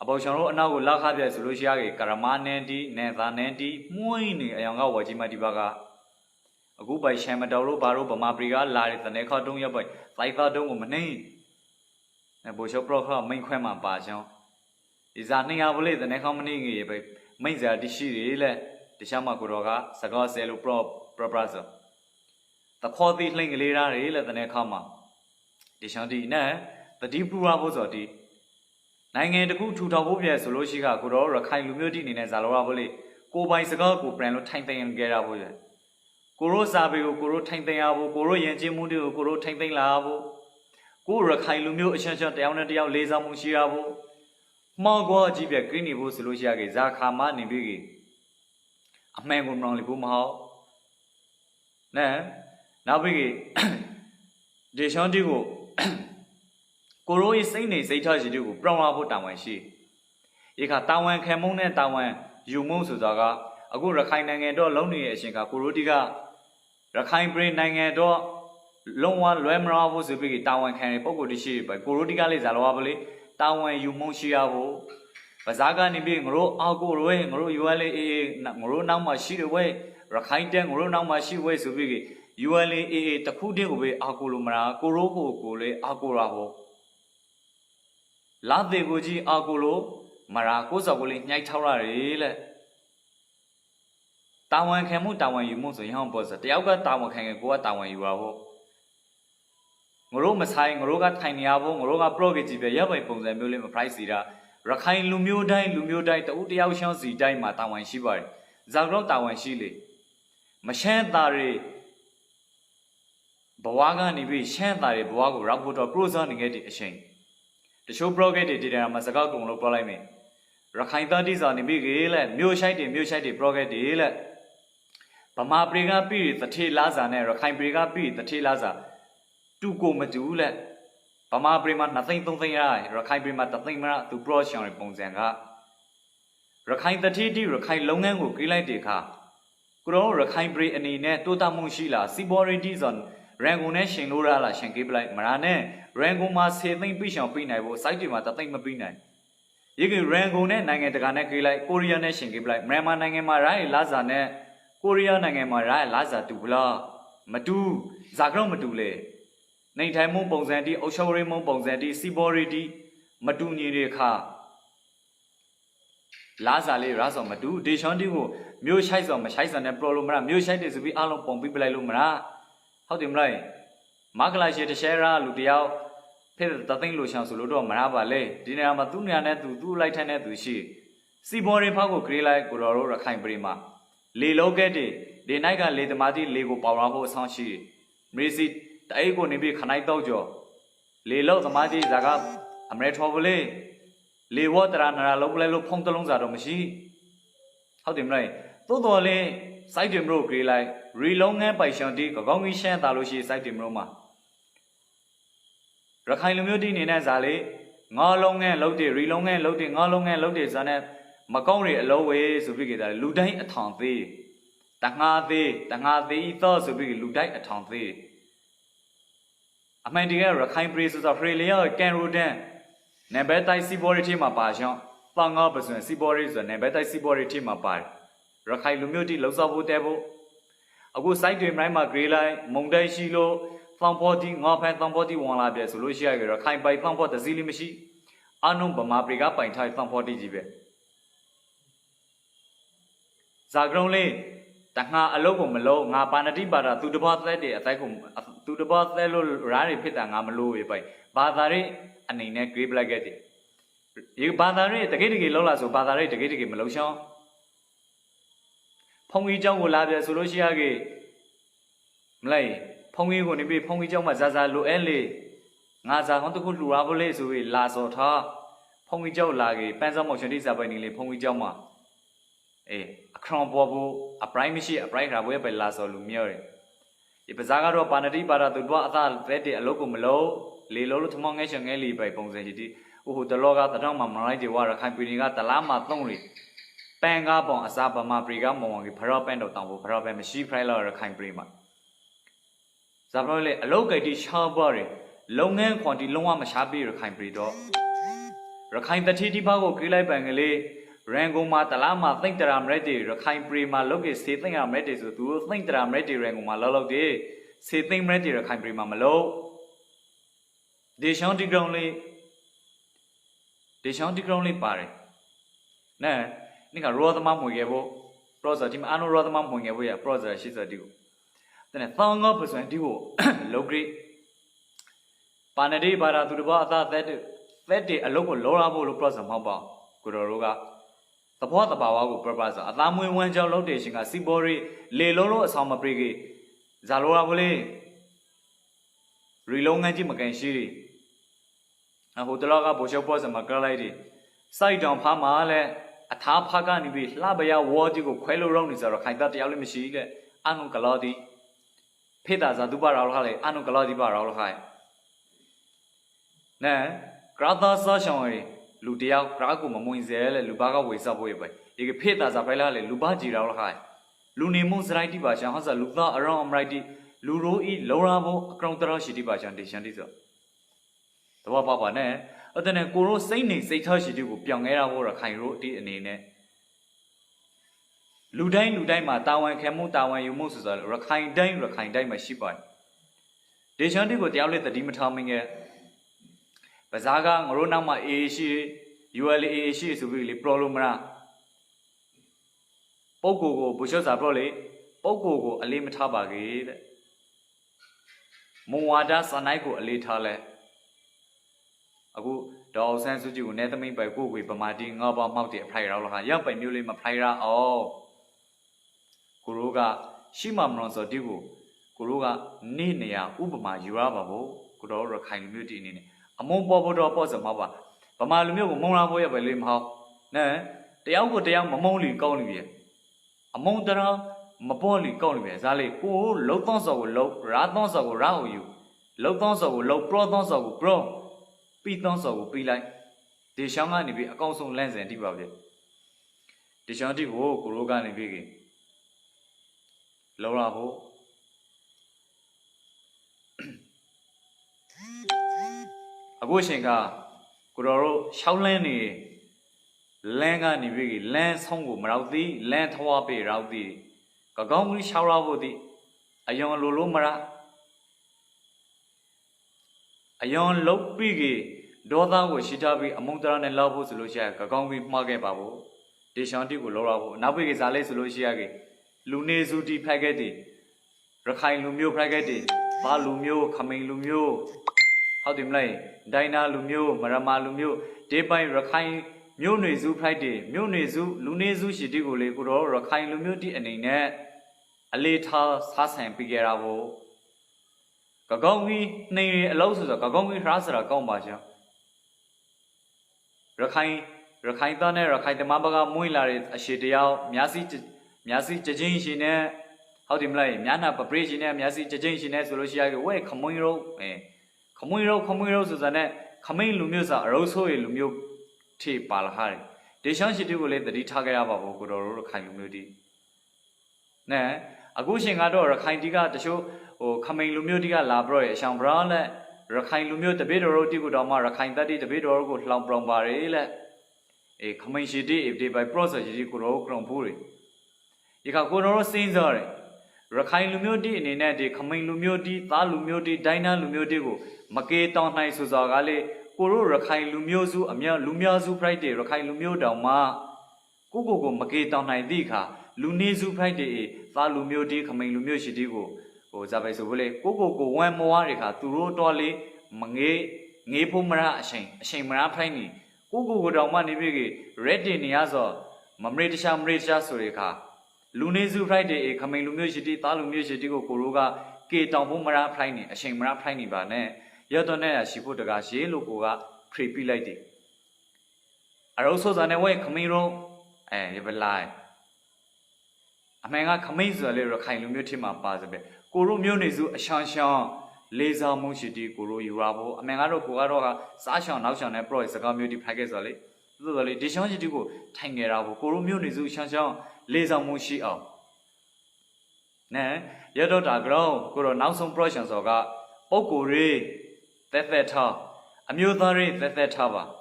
အပေါချောင်းတို့အနောက်ကိုလောက်ခပြဲဆိုလို့ရှိရကေကရမနန်တီနန်သာနန်တီမှုင်းနေအယောင်ကဝါကြီးမဒီဘကအခုပိုင်ရှမ်းမတော်လို့ဘာလို့ဗမာပြည်ကလာတဲ့တနေခါတုံးရပိုင်စိုက်သားတုံးကိုမနှင်းအဲဘိုလ်ချုပ်ပရောခမိန်ခွဲမှာပါချောင်းဒီစားနှင်းရဘူးလေတနေခါမနှင်းကြီးပဲမိန်စာတရှိရလေတခြားမှာကိုတော်ကစကားဆဲလို့ပရောဆိုတခေါ်သီးလှိမ့်ကလေးရာလေတနေခါမှာဒီရှောင်းဒီနဲ့တတိပူရဖို့ဆိုဒီနိုင်ငံတခုထူထောင်ဖို့ပြဲဆိုလို့ရှိကကိုတော်ရခိုင်လူမျိုးတိအနေနဲ့ဇာလောရဖို့လေကိုပိုင်စကားကိုပြန်လို့ထိုင်သိမ်းခဲ့ရဖို့ရ Kuro Sabi, Kuro Tantayabu, Kuro Yanjimudu, Kuro Tantan Labu, Kuro Kailumio, Essential Down and Down Laser Mushiabu, Mongo Jibia Greeny Busulusha, Zakama Nibigi. A man would only boom how. Now we De Shantigo Kuro is saying this, they touch you, brown out down when she. You got Tawan Camon and Tawan, you move to Zaga, a good Rakai and door lonely as Shinka Kurudiga, Rakai brain nine and door, long one Lemra was a big Tawan can pogo the sheep, but Kurudiga is allowably, Tawan you Moshiavo. Bazaga ni being row, I'll go away, row you row now my sheet away, Rakai dang row now my sheet way so big. You only the Kudi away, Akulumra, Kuroko, Kule, Akuraho. La de Goji, Akulo, Maracos of Willing Nightara. Tawan Camu, Tawan, you most young boys, the Alga Tawan can go at Tawan you are. Moromas high, Moroga tiny abo, Moroga progative, Yabapons and William Price. Rakai Lumio die, the Udi Oceans, the Dai Matawan Shibai. Zagro Tawan Shili. Mashan Dari Bawaga Nibi, Shantari, Bawago, Raputo, Cruzon, and get it a shame. The show progated it and Masaka no polime. Rakai Daddies on the big hill, Mushite, progated. Pama Briga P, the T Laza, and Rakai Briga P, the T Laza. Two go Matula. Pama Brima, nothing to think I, Rakai Brima, the thing to brush on Ponzanga. Rakai the T, Rakai Longan will kill like the car. Grow Rakai Bri and Ine, Tota Munshila, Sibori Dizon, Rangone, Shinura, Shankib like Marane, Rangoma, saving Bishop Pina, was cited at the thing of Pina. You can Rangone, Nang the Ganaki like Korean Shankib like Mama Nangemarai, Lazane, Korean Nangemarai, Laza Tubla, Matu, Zagro Matule. Naytime Bonzanti, Oshori Bonzanti, Sibori, Matu Nireka. Lazale, Razo Matu, Deshandigo, Mushais on Mashaisan and Prolumra, Mushai is to be all upon people like Lumra. How do you like? Makala Shera, Ludiao, Pet the thing Lucian Suludo, Marabale, Dinner Matunia to do like Tenet to she. Sibori Pago Grilla, Guru Rakai Brima. Lilo Getty, the Naga lay the Madi Lego Powerho Sanchi. Missy. The ego nibi kanai dojo. Lilo the Madi Zaga, Amretovole. Li water and a low level pontalons out of machine. How do you like? Totally, side him broke like relong and by Shanti, Gongi Shan Talushi, side him Roma. Rakailumudi in Azale, Ngalong and loaded, relong and loading, Ngalong and loaded, Zanet, Macori a low way so big that Ludai a town thee. Tanga thee, thoughts so big Ludai a town thee. A man dear, Rakai priests of Frelia, can root them. Nebetai Sibori Tima Passion, Fang opposite Siboris and Nebetai Sibori Tima Pai. Rakai Lumudi, Losabu Devil. A good sight to him, Rama Grilla, Monday Shilo, Fangpoti, Ngopan Fangpoti, one labia, Solusia, Rakai by Fangpot, the Zili Mishi. Unknown Bamabriga by Thai Fangpoti Jibe. Zagronle. Tanga a logo malo, nga panati bara to the boss that day, to the boss that rari pit and amalu by Badari and in a grip like it. You Badari, the Gitty Lola, so Badari, the Gitty Maloshan. Pongi Jong will have a Solusiagi Mlay, Pongi will be Pongi Jong Mazaza Lueli, Naza Honto Luavole, so we last or ta, Pongi Jo Lagi, Panza Motion is up in Pongi Joma. A crown bobo, a primacy, a bright away by Lasso Lumiere. If a Zagaro Panati para to Dwata, Betty, a local Malo, Lilo to Mongation Eli by Ponzahiti, who the log out the Dama Maradi Wara Campiniga, the Lama Thongri. Bang up on a Saba Mabriga, Mongi, Parapendo, Tambo, Parapem, she Prila, a Camprima. Zabrole, a local Chabari, long and quantity long Mashabi, a Camprido. Rakain the Titi Pago, Gila Bangale. Rangoma Talama think that I'm ready, Rakai Prima Loki, sitting I'm ready to do, think that I'm ready, Rangoma Lolo, sitting ready, Rakai Prima Malo. They shan't only parry. Nah, Nika Rosa Mamuevo, Prosa Tim Anu Rosa Mamuevo, Prosa, she's a deal. Then a thong opposite duo, Logri Panadi Bara to the Bata that day a local Laura Bolo Prosa Maba, Kuroga. The pot about our purpose, a lamb when Joe location, a seabory, lay lolo, a summer brigade, Zalora Vole, Relong and Jim against Shiri. A hotelaga, Boshopos and Macaladi. Side down Pamale, a tap Hagan, with Labaya, Wardigo, Quello Ronis, or a kind of Yalimachine, Anu Galadi. Petas are Dubar al Hale, Anu Galadi bar al high. Ne, Grata Sashaway. Lutia, Kraku, Mamuzel, Lubaga, with Subway. You get paid as a Pelale, Lubaji, our high. Lunimus righty Bashan has a Luka around righty, Luroi, Lorabo, Crontara City Bashan, the Shantizo. The Wapapa ne, other than Kuro Saini, say Tashi, Pyong Era or a Kairo, the Nene. Ludai, Ma, Tawan, Camu, Tawan, you Moses, Rakai Dai, my shipai. They shanty go down the Dimatoming. Bazaga, Ronama Ashi, ULA Ashi is really problem. Pogo, Bushes are probably Pogo, a limitabagi. Moada Sanaigo, a little. A good dog sense to you, never made by Google, but my ding about multi prayer, young by newly my prayer. Oh, Kuruga, Shimam runs or Digo, Kuruga, Ninia, Ubama, Yurababo, could all a kind of beauty in it. Among Bobo Dopos and Maba. But my Lumio Mona Boy by Lim How. Nay, the Algo de Mamoli Colivia. Among the Mapoli Colivia, Zali, poor, low tons of low, ratons of row you. Low tons of low, protons of grow. Pitons of be like. The Shangani be a console lens and deep of it. The Shanti Wo, Kurogan Vigi. Laura Ho. Agoshinga, Kuro, Shaolani, Langa Nivigi, Land Songo, Marauti, Land Hawapi, Rauti, Gagongi Shauravodi, a young Lulumara, a young low piggy, Dotha was Shitabi, among the and Lavo Solucia, Gagongi Marge Babu, De Shanti Guloravo, Navig is Ale Soluciagi, Lunezuti Pagati, Rakai Lumio Pagati, Palumio, coming Lumio. How do you lay? Dina Lumio, Marama Lumio, Debai Rakai, Munezu Pride, Munezu, Lunezu Shidigule, Guro, Rakai Lumio, and Ine, Aleta, Sasan Pigeravo. Gagongi, nay, allows the Gagongi Rasara Gombaja. Rakai, Rakai Dane, Rakai the Mabaga, Muilarit, Ashidiao, Miasi Jajin Shine, how do you lay? Miana Papricina, Miasi Jajin Shine, Solucia, way, Comunro, eh. Communal Susanne, Coming Lumiosa, Rosso, Lumio T. Palahari. They shan't do let the Ditagaba or Kaimudi. Ne, a gushing ador, a kind diga to show, or coming Lumiodia Labroy, Chambrale, Rakai Lumio, the bid or Digudama, a kind that did a bid or good Lambron Barrele. A coming she did if they by process you could all Crompuri. You can go no scenes are. Rakai Lumiodi in a coming Lumiodi, Ta Lumiodi, Dina Lumiodigo. Make town nice Suzagale, Kuru Rakai Lumiozu, Amia Lumiazu Pride, Rakai Lumio Dama, Kugo, Make town Idika, Lunezu Pride, Fa Lumiodi, coming Lumioshitigo, O Zabesole, Kugo, one Moarica, Turo Dolly, Mange, Nepomara, Shamara Piny, Kugo Dama Nibigi, Red in Yazo, Mamretisha Mrecha Surica, Lunezu Pride, coming Lumioshiti, Talumiositigo, Kuruga, K. Tamumara Piny, a Shamara Piny Bane. Yadone, she put a gashi, Lukuga, creepy lady. I also done away Camiro, and you will lie. A man comes a little kind of mutima pazabe. Guru Munizu, a shanshan, Laser Mushiti, Guru Urabo, a man Kuaroga, Sasha, Nashan, and Pro is a community package. Literally, the Shanti to go, Tangerabo, Guru Munizu, Shanshan, Laser Mushi up. Ne, Yadota grow, Guru now some projects of God, Okuri. That a mutary that tava.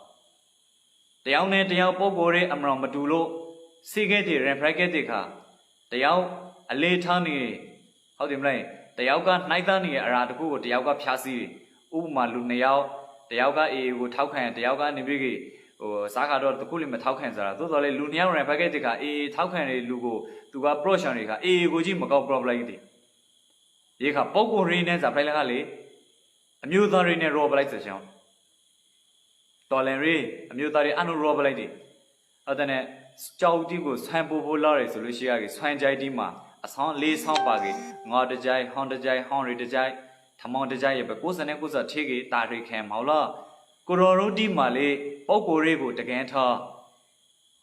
The young net the Pogore Amram Madulo, Sigeti Repragetica, the Yao a Latani, how do you play? The Yauga Naitani Aradu, the Yauga Piasi, Uma Lunayao, the Yauga E. Taukan, the Yauga Nibigi, or Sakador, the Kulim Taukans, those are Lunia Repragetica, E. Taukan Lugo, to a Proshanica, E. Gujimako Problady. Yaka Pogo Rines a Pelali. A mutary in a robe like the show. Tolerary, a mutary unrobe lady. Other than ကြောက်တီကိုဆွမ်းပို့ဖို့လာရဲဆိုလို့ရှိရကေဆွမ်းကြိုက်ဒီမှာအဆောင်လေးဆောင်ပါကေငါတကြိုက်ဟွန်တကြိုက်ဟွန်ရီတကြိုက်ထမောင်တကြိုက်ရပဲကိုစနဲ့ကိုစထေကေတာရိခံမောင်လားကိုရောတို့ဒီမှာလေပုပ်ကိုတွေကိုတကန်းထား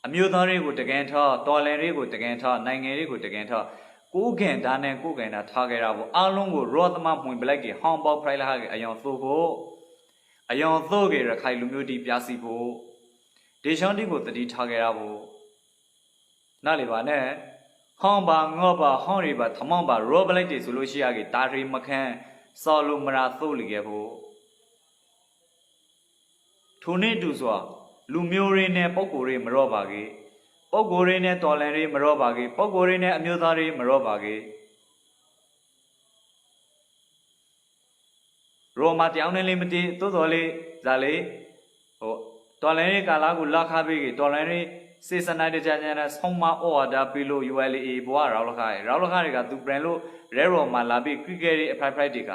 အမျိုးသားတွေကိုတကန်းထားတော်လန်တွေကိုတကန်းထားနိုင်ငံတွေကိုတကန်းထားကိုကန်ဒါနဲ့ကိုကန်ဒါထားခဲ့တာပေါ့အားလုံးကိုရောသမမှဝင်ပလိုက်ကေဟောင်းပေါဖရိုက်လာကေအယောင်သို့ဖို့အယောင်သို့ကေရခိုင်လူမျိုးတီပြစီဖို့ဒေရှောင်းတီကိုတတိထားခဲ့တာပေါ့နားလေပါနဲ့ဟောင်းပါငေါ့ပါဟောင်းရီပါထမောင်းပါရောပလိုက်တေဆိုလို့ရှိရကေတာရီမခန့်စော်လူမရာသို့လီခဲ့ဖို့ထိုနေ့တူစွာလူမျိုးရင်းနဲ့ပုဂ္ဂိုလ်တွေမရောပါကေပုဂ္ဂိုလ်ရင်းနဲ့တော်လန်တွေမရောပါကေပုဂ္ဂိုလ်ရင်းနဲ့အမျိုးသားတွေမရောပါကေရောမတောင်းနေလေးမတည်သို့တော်လေးဇာလေးဟိုတော်လန်ရဲ့ကာလာကိုလာခပေးကေတော်လန်ရဲ့စေစနာတကြကြနဲ့ဆောင်းမဩဝါဒပေးလို့ ULA ဘွားရောလခါတွေကသူပြန်လို့ရဲရောမှာလာပြီးခရီးကဲတွေအဖက်ဖက်တွေက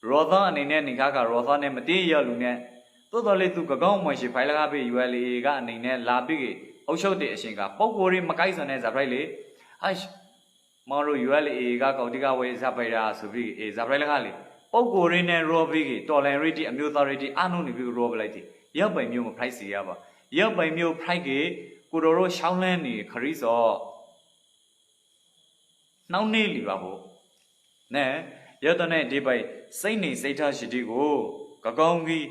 ရောသားအနေနဲ့နေခါကရောသားနဲ့မတည်ရလူနဲ့သို့တော်လေးသူကကောင်းမရှိဖိုင်လကားပေး ULA ကအနေနဲ့လာပြီးကေအုပ်ချုပ်တဲ့အရှင်ကပုံကိုယ်ရမကိုက်စွန်တဲ့ဇာဖရိုက်လေဟိုက်မောင်တို့ ULA ကကောက်တိကဝဲဇာပိုင်ရာဆိုပြီးဇာဖရိုက်လကားလေပုံကိုယ်ရနဲ့ရောပြီးကေတော်လန်ရီတီအမျိုးသားရီတီအနုနေပြီးရောပလိုက်တီရပ်ပိုင်မျိုးမဖိုက်စီရပါရပ်ပိုင်မျိုးဖိုက်ကေကိုတော်တို့ရှောင်းလန်းနေခရီးစောနှောင်းနေလီပါဘို့နဲ့ရတနဲ့ဒီပိုင်စိတ်နေစိတ်ထားရှိတီကိုကကောင်းကြီး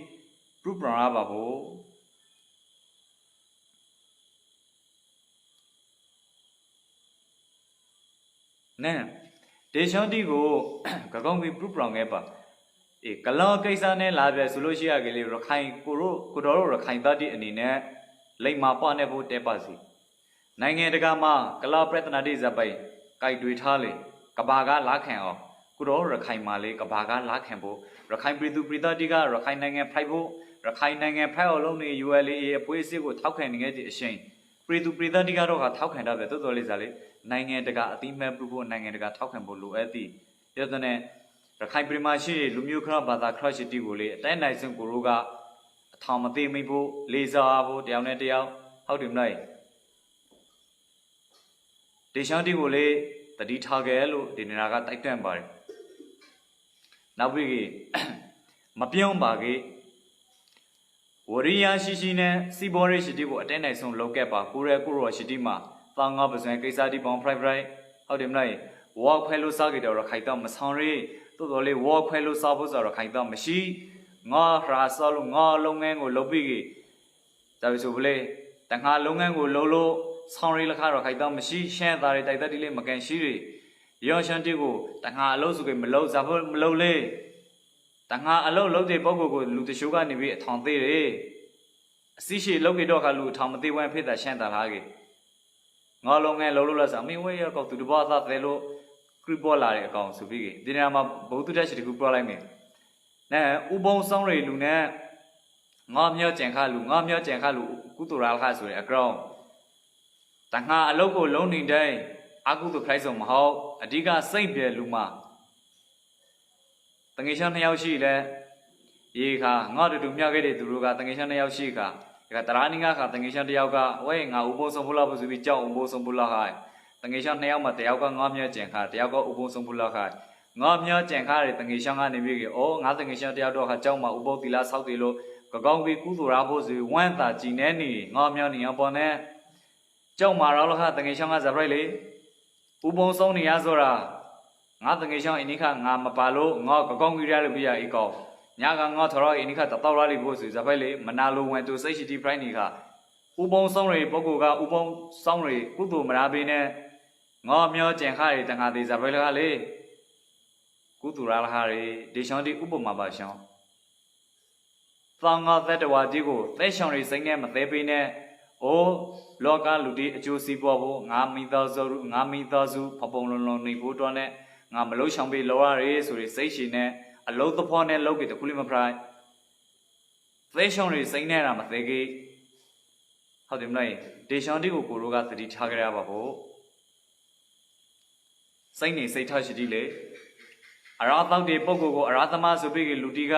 ပြုပရာပါဘို့နဲ့ဒေရှောင်းတီကိုကကောင်းကြီးပြုပရာငဲပါကလောကိစ္စနဲ့လာပြဆိုလို့ရှိရကလေးရခိုင်ကိုတော်တို့ရခိုင်သားတီအနေနဲ့လိမ္မာပွားနေဖို့တဲပါစီနိုင်ငံတကာမှာကလောပရတနာတိဇပိုင်ကြိုက်တွေထားလေကဘာကလာခံအောင်ကိုတော်ရခိုင်မှာလေကဘာကလာခံဖို့ရခိုင်ပြည်သူပြည်သားတီကရခိုင်နိုင်ငံဖိုက်ဖို့ရခိုင်နိုင်ငံဖိုက်အောင်လုံးနေ ULA အဖွဲ့အစည်းကိုထောက်ခံနေခဲ့တဲ့အရှင်ပြည်သူပြည်သားတီကတော့ထောက်ခံတာပဲတော်တော်လေးစားလေနိုင်ငံတကာအတိမတ်ပြုဖို့နိုင်ငံတကာထောက်ခံဖို့လိုအပ်သည်ရတဲ့နဲ့ရခိုင်ပြည်မှာရှိလူမျိုးခရဘာသာခရရှိတီကိုလေအတိုင်းနိုင်ဆုံးကိုရိုးကအထောင်မသေးမိဖို့လေးစားဖို့တယောက်နဲ့တယောက်ဟုတ်တယ်မလားဒေရှောင်းတီကိုလေတတိထားခဲ့လို့ဒီနေရာကတိုက်တွန်းပါတယ်နောက်ပြီးမပြောင်းပါကေဝရိယရှိနဲ့စီဘောရိရှိတီကိုအတိုင်းနိုင်ဆုံးလောက်ခဲ့ပါကိုရဲကိုရောရှိတီမှာသာငါပစံကိစ္စတီပေါင်း private ဟုတ်တယ်မလားဝါခွဲလို့စားကြတော့ခိုင်တော့မဆောင်ရီတိုးတော်လေးဝါခွဲလို့စားဖို့ဆိုတော့ခိုင်တော့မရှိငါရာဆောလို့ငါလုပ်ငန်းကိုလုပ်ပြီးဒါပဲဆိုဗလေတငါလုပ်ငန်းကိုလုပ်လို့ဆောင်ရီလက်ခါတော့ခိုင်တော့မရှိရှမ်းသားတွေတိုက်သက်တီလေးမကန်ရှိတွေရောရှမ်းတီကိုတငါအလုပ်ဆိုကြမလုပ်စားဖို့မလုပ်လေတငါအလုပ်လုပ်တဲ့ပုံကိုလူတချို့ကနေပြီးအထောင်သေးတယ်အစီရှိလုပ်ကြတော့ခါလူအထောင်မသေးဝမ်းဖြစ်တာရှမ်းသားလားကေငါလုပ်ငန်းလုပ်လို့လားဆိုမင်းဝဲရောကောက်သူတဘောသားတယ်လို့ခရစ်ပေါ်လာတဲ့အကောင်ဆိုပြီးဒီနေရာမှာဘုသူတက်ရှိတခုပြောလိုက်မယ်နဲဥပုံဆောင်ရလူနဲ့ငါမြော့ကြံခါလူကုတူရာခါဆိုတဲ့အကောင်တငါအလုပ်ကိုလုံးနေတဲ့အကုတူခိုင်းဆုံးမဟုတ်အဓိကစိတ်ပြဲလူမတငယ်ချင်း2ယောက်ရှိလဲရေခါငါတူမြောက်ခဲ့တဲ့သူတို့ကတငယ်ချင်း2ယောက်ရှိခါဒါကတရာနင်းကခါတငယ်ချင်း1ယောက်ကဝဲငါဥပုံဆုံးဖလားဆိုပြီးကြောက်ဥပုံဆုံးဖလားခါတငယ်ချင်း2ယောက်မှာ1ယောက်ကငါမြော့ကြံခါ1ယောက်ကဥပုံဆုံးဖလားခါငါမြော့ကြံခါတဲ့တငယ်ချင်းကနေပြီးအော်ငါတငယ်ချင်း1ယောက်တော့ခါကြောက်မှာဥပုံတီလာဆောက်တယ်လို့ကကောင်းပြီးကုသိုလ်ရာဖို့ဆိုဝမ်းသာကြည်နေနေငါမြော့နေအောင်ပေါ်နေကြောက်မှာတော့ခါတငယ်ချင်းကဇပရိုက်လေဥပုံဆုံးနေရဆိုတာငါတငယ်ချင်းအင်းခါငါမပါလို့ငါကကောင်းကြီးရလို့ပြရအကောညာကငါထော်ရအင်းခါတောက်ရလိဖို့ဆိုဇပရိုက်လေမနာလိုဝင်သူစိတ်ရှိတီဖရိုက်နေခါဥပုံဆုံးရပုဂ္ဂိုလ်ကဥပုံဆောင်ရကုသိုလ်မရာပေးနဲ့ငါမြောကြံခါရတငါသေးဇပရိုက်လေကုသိုလ်ရာခါရဒေရှောင်းတီဥပမာပါရှောင်းသောငါသက်တော်ကြီးကိုသဲရှောင်းရစိမ့်နဲ့မသေးပေးနဲ့အိုးလောကလူတီအကျိုးစီးပွားဖို့ငါမိသားစုဖပုံလုံးနေဖို့တော့နဲ့ငါမလို့ရှောင်ပေးလောရရဲဆိုရစိတ်ရှိနဲ့အလုံးသဖောနဲ့လောက်ကြတခုလေးမဖရိုက်သဲရှောင်းရစိမ့်နဲ့တာမသေးကြီးဟုတ်တယ်မလားဒေရှောင်းတီကိုကိုရိုးကသတိထားကြရပါဖို့စိတ်နေစိတ်ထားရှိသည်လေအရာတောက်တဲ့ပုဂ္ဂိုလ်ကိုအရာသမားဆိုပြီးလူတီက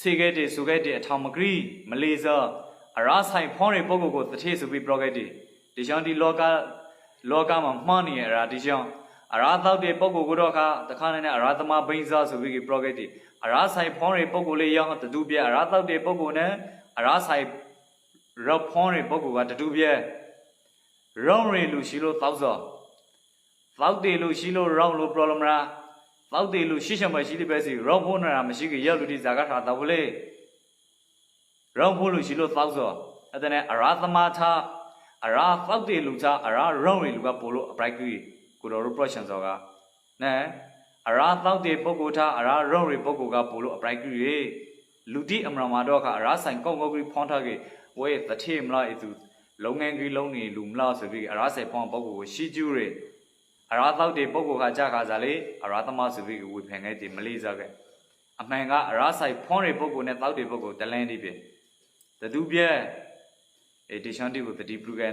စေခဲ့တဲ့ဆိုခဲ့တဲ့အထောင်မကရီမလေးစား Arasai Pony Pogo, the taste of be brogadi. The Shanti Loga money at Dijon. Aratha de Pogo Gudoka, the Canon Arathama Benza, so we brogadi. Arasai Pony Pogo lay young at the Dubia, Aratha de Pogo ne, Arasai Rob Pony Pogo at the Dubia. Romri Lucilo Thousa. Thoude Lucilo Round problem ra. Thoude Lucisha Machidi Bessie, Rob Honor, Machigi Yellow Zagata, the Wole. Rompulu Shilo Thousa, and then Arathamata, Ara Thoude Luta, Ara Romi Luga Polo, Bragui, good old Prussians oga. Ne, Ara Thoude Bogota, Ara Romi Bogoga Polo, Bragui, Ludi Amramadoka, Arasa and Congo Pontage, where the team la is long angry lonely lumla, so we Arasa Pon Bogo, she jury. Ara Thoude Bogoga Jacazale, Arathama, so we would hang at the Malaysia. A manga, Arasa Pony Bogo, and Thoude Bogo, the landy. The Dubia, a Dishanti with the deep blue guy,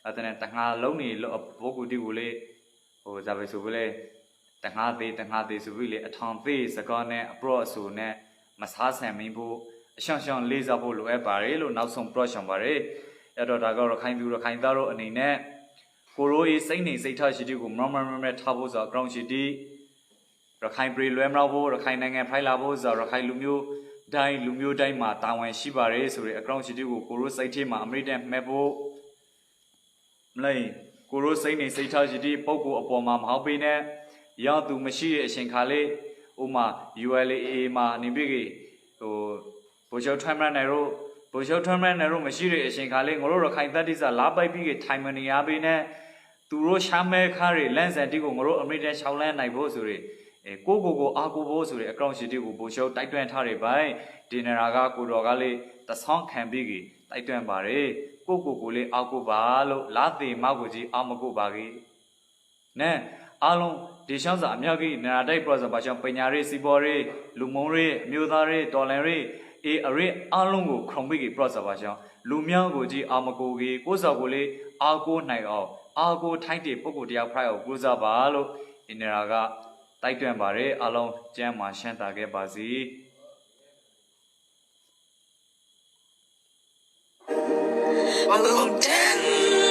at an Tanga Loni, Bogo di Wule, or Zavesule, Tangade, Suvili, a town face, a corner, a broad sune, Masasa Mimbo, a Shanshan Liza Bolo, a barrel, now some Prussian barre, a Dogaro, Kindaro, and in there. Koro is saying, say, Tashi, Murmur, Tabos, or Ground Shidi, Rakai Bri Lemravo, Rakai Nanga Pilabos, or Rakai Lumio. Dai Lumio Daima, Tawan Shibare, so a ground Shidu, Kuru Saitima, Amridan Mebo Mlay, Kuru Saini Saita Jidi, Poco upon Mam Halbine, Yatu Mashi, Shinkale, Uma, ULA, Ma, Nibigi, Bojo Tamran Nero, Bojo Tamran Nero, Mashiri, Shinkale, Moro, that is a labai big time in Yabine, Turo Shame Kari, Lens and Digo, Moro, Amridan Shaolan, Nibosuri. Go Agobosuri, a ground city who Bosho, Taito and Tari by Dinaraga, Kurogali, the song can biggie, Taito and Bare, Gogole, Agobalo, Lati, Maguji, Amago Bagi. Ne, Alon, Dishanza, Myagi, Naradai Brother Basham Penari, Sibori, Lumori, Mudari, Dolari, Are Alongo, Krombigi, Brother Basham, Lumiangoji, Amagogi, Gozagole, Ago Naio, Ago Taiti, Pogo dia Prio, Gozabalo, Inaraga. Taito and Bare, along Jama Shanta Gebazi. Along 10.